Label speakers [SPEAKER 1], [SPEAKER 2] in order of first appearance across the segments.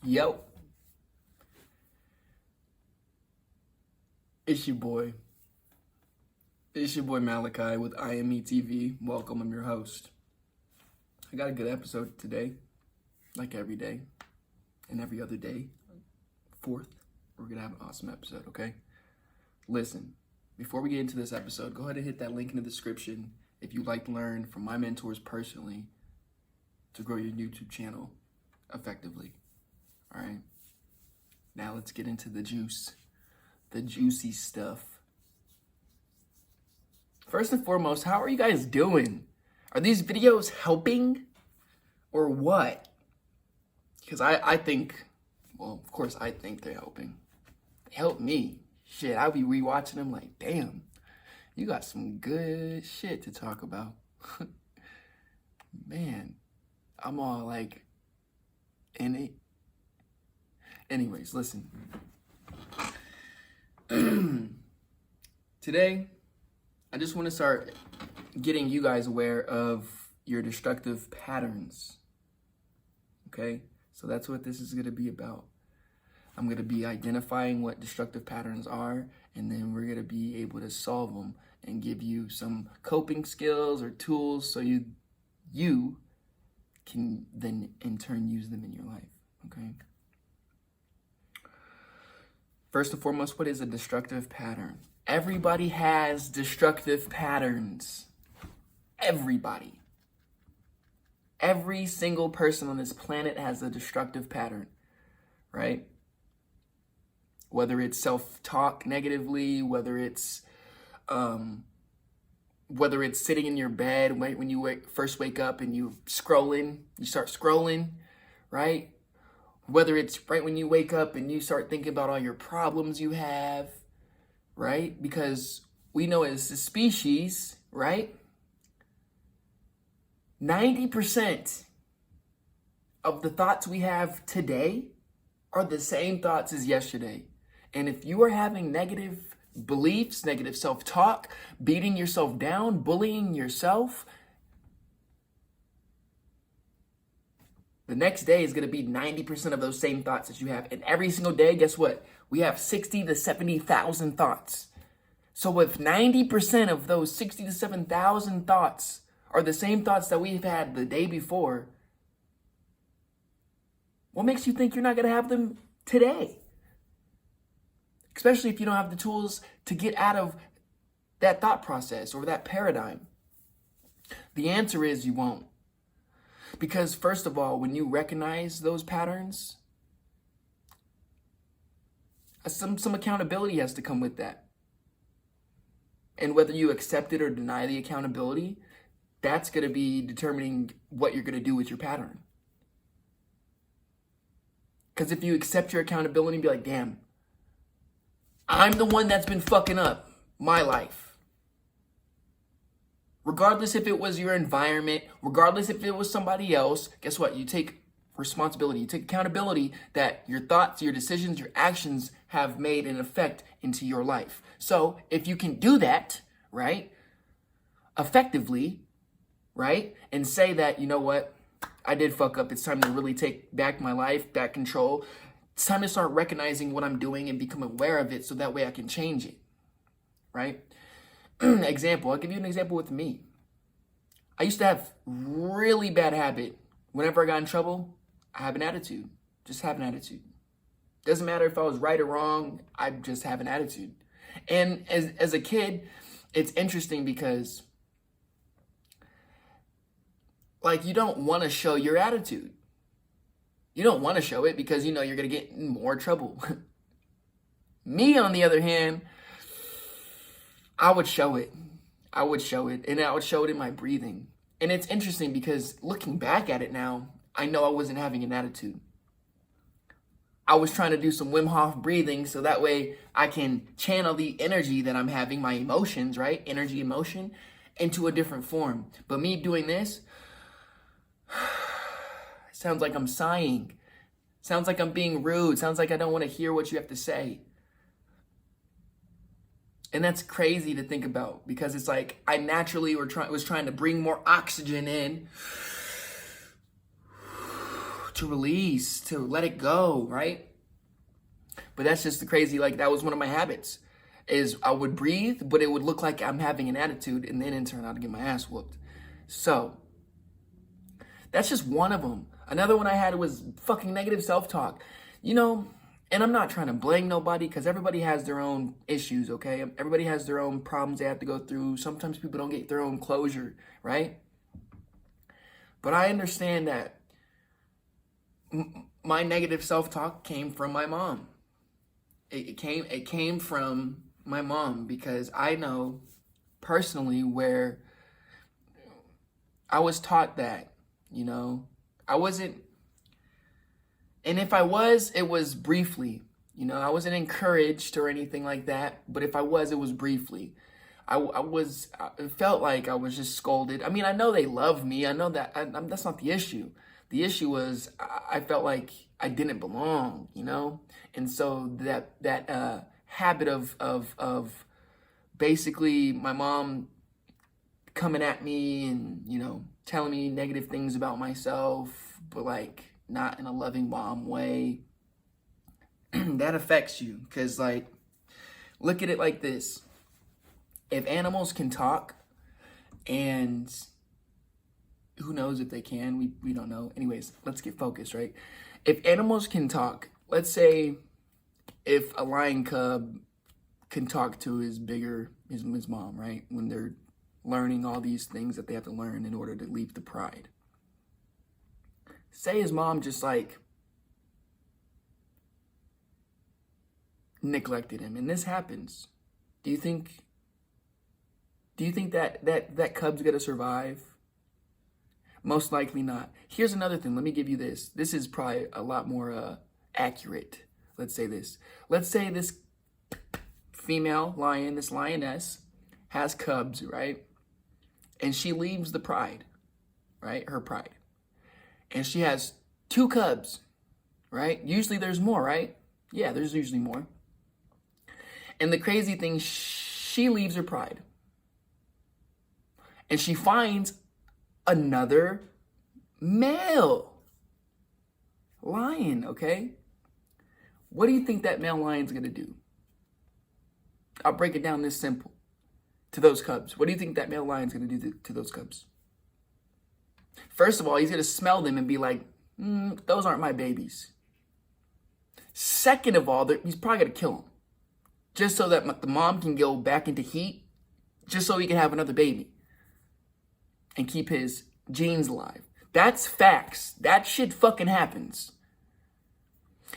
[SPEAKER 1] Yo, it's your boy. It's your boy Malachi with IME TV. Welcome, I'm your host. I got a good episode today, like every day and every other day. Fourth, we're gonna have an awesome episode, okay? Listen, before we get into this episode, go ahead and hit that link in the description if you'd like to learn from my mentors personally to grow your YouTube channel effectively. All right, now let's get into the juicy stuff. First and foremost, how are you guys doing? Are these videos helping or what? Because I think, well, of course I think they're helping. They help me. Shit, I'll be rewatching them like, damn, you got some good shit to talk about. Man, I'm all like in it. Anyways, listen. Today, I just want to start getting you guys aware of your destructive patterns. Okay? So that's what this is going to be about. I'm going to be identifying what destructive patterns are, and then we're going to be able to solve them and give you some coping skills or tools so you can then in turn use them in your life. Okay? First and foremost, what is a destructive pattern? Everybody has destructive patterns. Everybody. Every single person on this planet has a destructive pattern, right? Whether it's self-talk negatively, whether it's sitting in your bed when you first wake up and you start scrolling, right? Whether it's right when you wake up and you start thinking about all your problems you have, right? Because we know as a species, right? 90% of the thoughts we have today are the same thoughts as yesterday. And if you are having negative beliefs, negative self-talk, beating yourself down, bullying yourself, the next day is going to be 90% of those same thoughts that you have. And every single day, guess what? We have 60 to 70,000 thoughts. So if 90% of those 60 to 7,000 thoughts are the same thoughts that we've had the day before, what makes you think you're not going to have them today? Especially if you don't have the tools to get out of that thought process or that paradigm. The answer is you won't. Because first of all, when you recognize those patterns, some accountability has to come with that. And whether you accept it or deny the accountability, that's going to be determining what you're going to do with your pattern. Because if you accept your accountability and be like, damn, I'm the one that's been fucking up my life. Regardless if it was your environment, regardless if it was somebody else, guess what? You take responsibility. You take accountability that your thoughts, your decisions, your actions have made an effect into your life. So if you can do that, right, effectively, right, and say that, you know what, I did fuck up. It's time to really take back my life, back control. It's time to start recognizing what I'm doing and become aware of it so that way I can change it, right? Example, I'll give you an example with me. I used to have really bad habit. Whenever I got in trouble, I have an attitude. Just have an attitude. Doesn't matter if I was right or wrong, I just have an attitude. And as a kid, it's interesting because like you don't want to show your attitude. You don't want to show it because you know you're going to get in more trouble. Me, on the other hand, I would show it. And I would show it in my breathing. And it's interesting because looking back at it now, I know I wasn't having an attitude. I was trying to do some Wim Hof breathing so that way I can channel the energy that I'm having, my emotions, right? Energy, emotion, into a different form. But me doing this, sounds like I'm sighing. Sounds like I'm being rude. Sounds like I don't want to hear what you have to say. And that's crazy to think about because it's like I naturally was trying to bring more oxygen in to release, to let it go, right? But that's just the crazy, like that was one of my habits, is I would breathe, but it would look like I'm having an attitude, and then in turn I'd get my ass whooped. So that's just one of them. Another one I had was fucking negative self-talk. You know, and I'm not trying to blame nobody, because everybody has their own issues, okay? Everybody has their own problems they have to go through. Sometimes people don't get their own closure, right? But I understand that my negative self-talk came from my mom. It came from my mom, because I know personally where I was taught that, you know, I wasn't, and if I was, it was briefly, you know, I wasn't encouraged or anything like that, but if I was, it was briefly. It felt like I was just scolded. I mean, I know they love me. I know that, that's not the issue. The issue was I felt like I didn't belong, you know? And so that habit of basically my mom coming at me and, you know, telling me negative things about myself, but like not in a loving mom way, that affects you. Because like, look at it like this. If animals can talk, and who knows if they can, we don't know. Anyways, let's get focused, right? If animals can talk, let's say if a lion cub can talk to his mom, right? When they're learning all these things that they have to learn in order to leap the pride. Say his mom just like neglected him, and this happens. Do you think that cub's gonna survive? Most likely not. Here's another thing. Let me give you this. This is probably a lot more accurate. Let's say this. Let's say this female lion, this lioness, has cubs, right? And she leaves the pride, right? Her pride. And she has 2 cubs, right? Usually there's more, right? Yeah, there's usually more. And the crazy thing, she leaves her pride. And she finds another male lion, okay? What do you think that male lion's gonna do? I'll break it down this simple. To those cubs. What do you think that male lion's gonna do to those cubs? First of all, he's gonna smell them and be like, those aren't my babies. Second of all, he's probably gonna kill them. Just so that the mom can go back into heat, just so he can have another baby and keep his genes alive. That's facts. That shit fucking happens.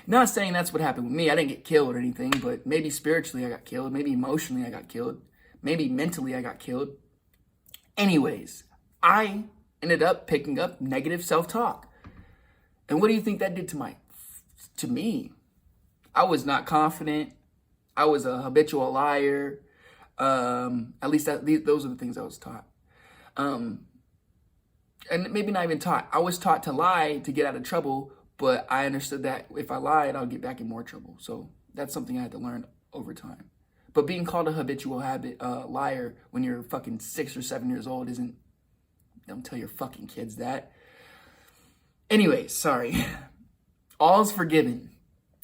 [SPEAKER 1] Not saying that's what happened with me. I didn't get killed or anything, but maybe spiritually I got killed. Maybe emotionally I got killed. Maybe mentally I got killed. Anyways, I ended up picking up negative self-talk. And what do you think that did to me? I was not confident. I was a habitual liar. At least those are the things I was taught. And maybe not even taught. I was taught to lie to get out of trouble, but I understood that if I lied, I'll get back in more trouble. So that's something I had to learn over time. But being called a habitual liar when you're fucking 6 or 7 years old isn't, don't tell your fucking kids that. Anyways, sorry. All's forgiven.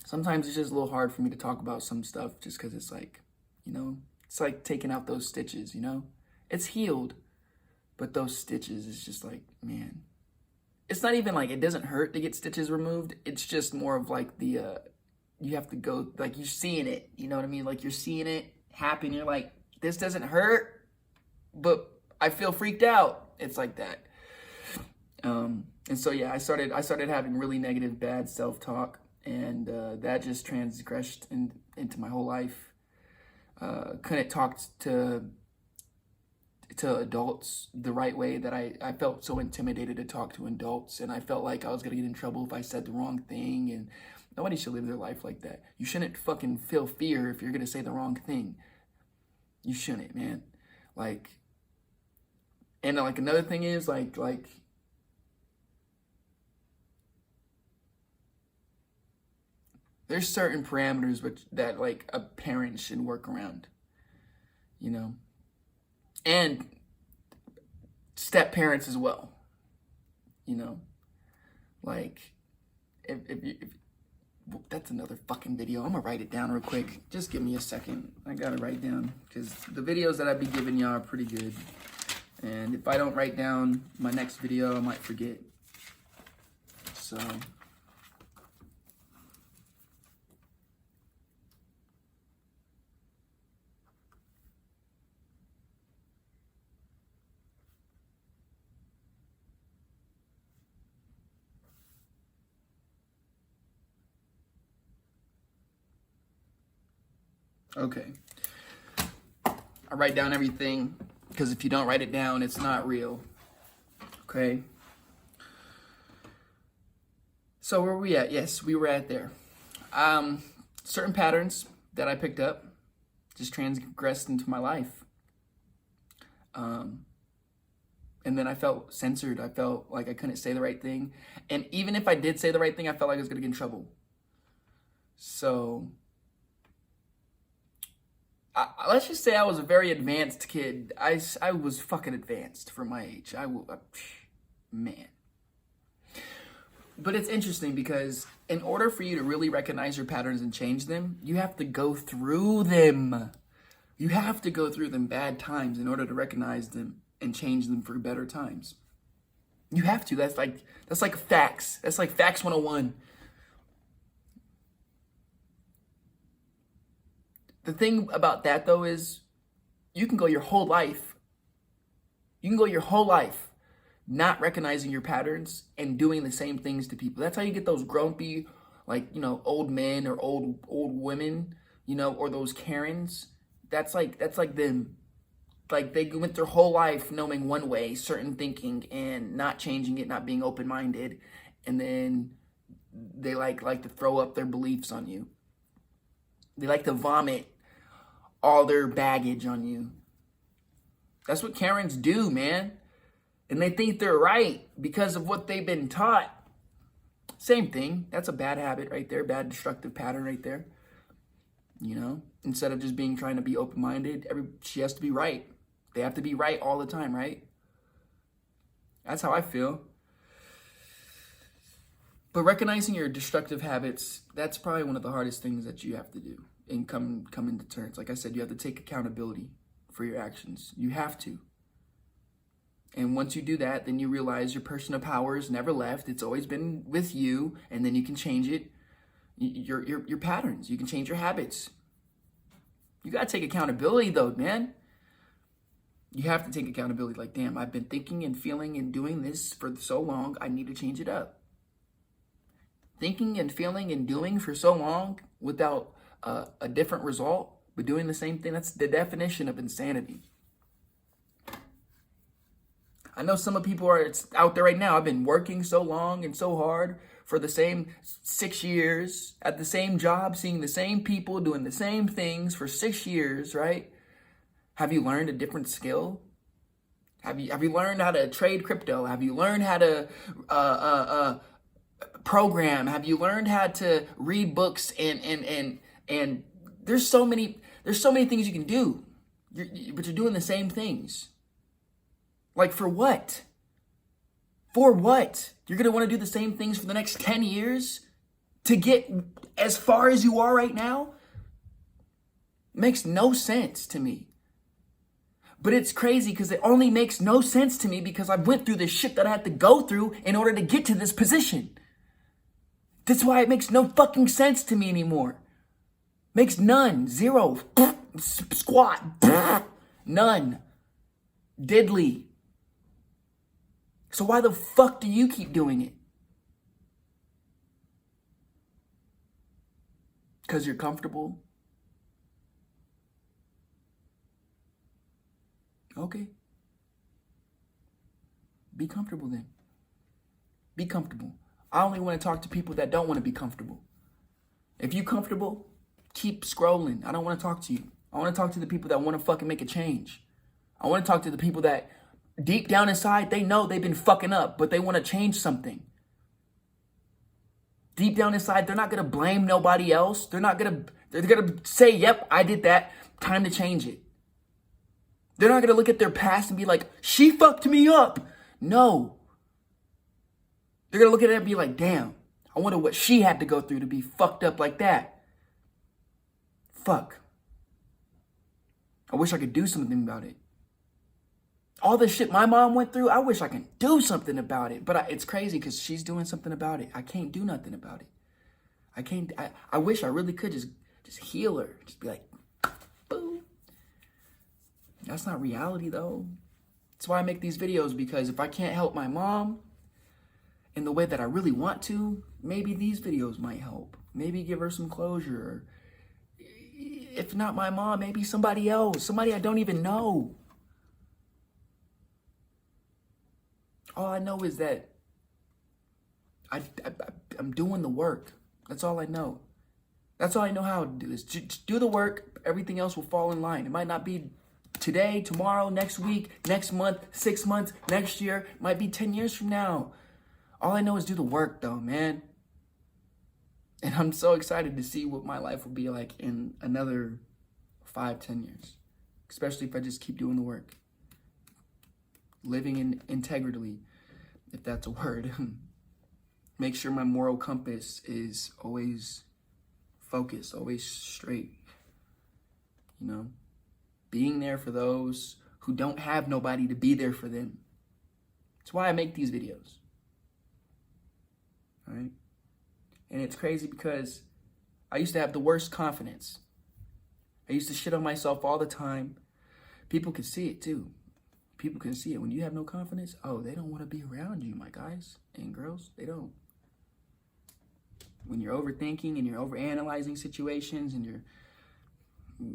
[SPEAKER 1] Sometimes it's just a little hard for me to talk about some stuff just because it's like, you know, it's like taking out those stitches, you know? It's healed, but those stitches is just like, man. It's not even like it doesn't hurt to get stitches removed. It's just more of like the, you have to go, like you're seeing it, you know what I mean? Like you're seeing it happen. You're like, this doesn't hurt, but I feel freaked out. It's like that. And so, yeah, I started having really negative, bad self-talk, and that just transgressed into my whole life. Couldn't talk to adults the right way. That I felt so intimidated to talk to adults, and I felt like I was gonna get in trouble if I said the wrong thing, and nobody should live their life like that. You shouldn't fucking feel fear if you're gonna say the wrong thing. You shouldn't, man. Like, and like another thing is like there's certain parameters that like a parent should work around, you know, and step parents as well, you know, like if that's another fucking video. I'm gonna write it down real quick. Just give me a second. I gotta write down because the videos that I be giving y'all are pretty good. And if I don't write down my next video, I might forget. So. Okay. I write down everything because if you don't write it down, it's not real. Okay. So where were we at? Yes, we were at there. Certain patterns that I picked up just transgressed into my life. And then I felt censored. I felt like I couldn't say the right thing. And even if I did say the right thing, I felt like I was going to get in trouble. So let's just say I was a very advanced kid. I was fucking advanced for my age. Man. But it's interesting because in order for you to really recognize your patterns and change them, you have to go through them. You have to go through them bad times in order to recognize them and change them for better times. You have to. That's like facts. That's like facts 101. The thing about that, though, is you can go your whole life not recognizing your patterns and doing the same things to people. That's how you get those grumpy, old men or old women, or those Karens. That's like them. Like they went their whole life knowing one way, certain thinking, and not changing it, not being open-minded. And then they like to throw up their beliefs on you. They like to vomit all their baggage on you. That's what Karens do, man. And they think they're right because of what they've been taught. Same thing. That's a bad habit right there. Bad destructive pattern right there. Instead of just trying to be open-minded, she has to be right. They have to be right all the time, right? That's how I feel. But recognizing your destructive habits, that's probably one of the hardest things that you have to do and come into terms. Like I said, you have to take accountability for your actions. You have to. And once you do that, then you realize your personal power has never left. It's always been with you, and then you can change it. Your patterns. You can change your habits. You got to take accountability, though, man. You have to take accountability. Like, damn, I've been thinking and feeling and doing this for so long. I need to change it up. Thinking and feeling and doing for so long without a different result, but doing the same thing, that's the definition of insanity. I know some of people are out there right now. I've been working so long and so hard for the same 6 years at the same job, seeing the same people, doing the same things for 6 years, right? Have you learned a different skill? Have you learned how to trade crypto? Have you learned how to program? Have you learned how to read books? And there's so many things you can do, but you're doing the same things. Like, for what? For what? You're going to want to do the same things for the next 10 years to get as far as you are right now? Makes no sense to me. But it's crazy because it only makes no sense to me because I went through this shit that I had to go through in order to get to this position. That's why it makes no fucking sense to me anymore. Makes none. Zero. Squat. None. Diddly. So why the fuck do you keep doing it? Because you're comfortable? Okay. Be comfortable then. Be comfortable. I only want to talk to people that don't want to be comfortable. If you're comfortable, keep scrolling. I don't want to talk to you. I want to talk to the people that want to fucking make a change. I want to talk to the people that deep down inside, they know they've been fucking up, but they want to change something. Deep down inside, they're not going to blame nobody else. They're going to say, yep, I did that. Time to change it. They're not going to look at their past and be like, she fucked me up. No. They're going to look at it and be like, damn, I wonder what she had to go through to be fucked up like that. Fuck. I wish I could do something about it. All the shit my mom went through, I wish I could do something about it. But it's crazy because she's doing something about it. I can't do nothing about it. I wish I really could just heal her. Just be like, boom. That's not reality though. That's why I make these videos, because if I can't help my mom in the way that I really want to, maybe these videos might help. Maybe give her some closure. If not my mom, maybe somebody else. Somebody I don't even know. All I know is that I'm doing the work. That's all I know. That's all I know how to do is just do the work. Everything else will fall in line. It might not be today, tomorrow, next week, next month, 6 months, next year. It might be 10 years from now. All I know is do the work though, man. And I'm so excited to see what my life will be like in another 5-10 years. Especially if I just keep doing the work. Living in integrity, if that's a word. Make sure my moral compass is always focused, always straight. You know, being there for those who don't have nobody to be there for them. That's why I make these videos. All right? And it's crazy because I used to have the worst confidence. I used to shit on myself all the time. People could see it too. People can see it. When you have no confidence, oh, they don't want to be around you, my guys and girls. They don't. When you're overthinking and you're overanalyzing situations and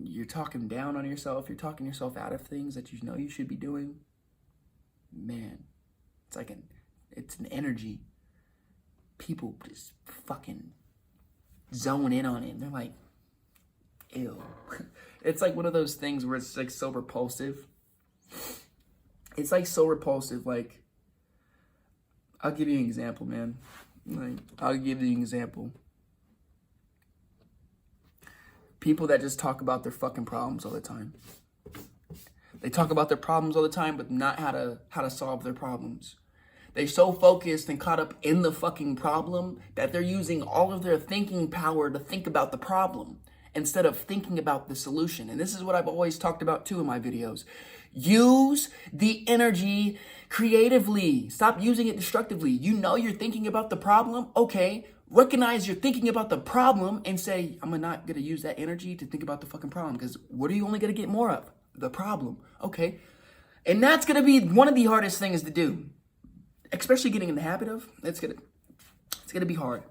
[SPEAKER 1] you're talking down on yourself, you're talking yourself out of things that you know you should be doing, man, it's an energy. People just fucking zone in on it. And they're like, ew. It's like one of those things where it's like so repulsive. It's like so repulsive. Like, I'll give you an example, man. I'll give you an example. People that just talk about their fucking problems all the time. They talk about their problems all the time, but not how to solve their problems. They're so focused and caught up in the fucking problem that they're using all of their thinking power to think about the problem instead of thinking about the solution. And this is what I've always talked about too in my videos. Use the energy creatively. Stop using it destructively. You know you're thinking about the problem. Okay, recognize you're thinking about the problem and say, I'm not going to use that energy to think about the fucking problem, because what are you only going to get more of? The problem. Okay. And that's going to be one of the hardest things to do, especially getting in the habit of. It's going to be hard.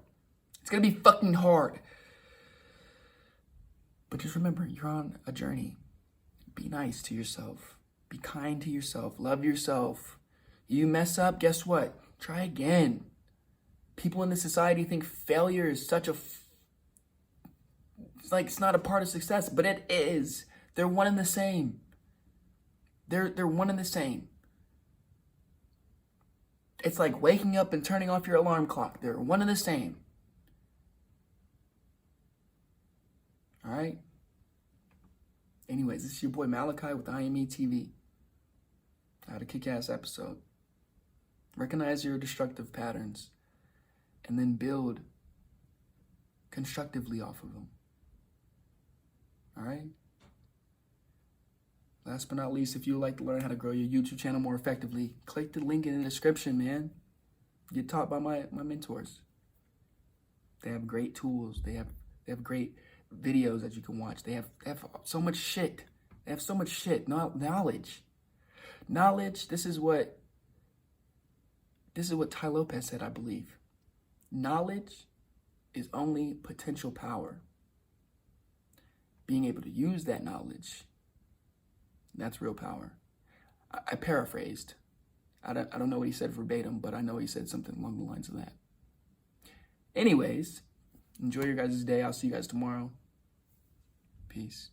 [SPEAKER 1] It's going to be fucking hard. But just remember, you're on a journey. Be nice to yourself. Be kind to yourself. Love yourself. You mess up, guess what? Try again. People in this society think failure is such a... It's like it's not a part of success, but it is. They're one and the same. They're one and the same. It's like waking up and turning off your alarm clock. They're one and the same. All right? Anyways, this is your boy Malachi with IME TV. I had a kick-ass episode. Recognize your destructive patterns and then build constructively off of them. All right? Last but not least, if you would like to learn how to grow your YouTube channel more effectively, click the link in the description, man. Get taught by my mentors. They have great tools. They have great videos that you can watch. They have so much shit. They have so much shit. Knowledge. This is what Tai Lopez said, I believe. Knowledge is only potential power. Being able to use that knowledge, that's real power. I paraphrased. I don't know what he said verbatim, but I know he said something along the lines of that. Anyways, enjoy your guys' day. I'll see you guys tomorrow. Peace.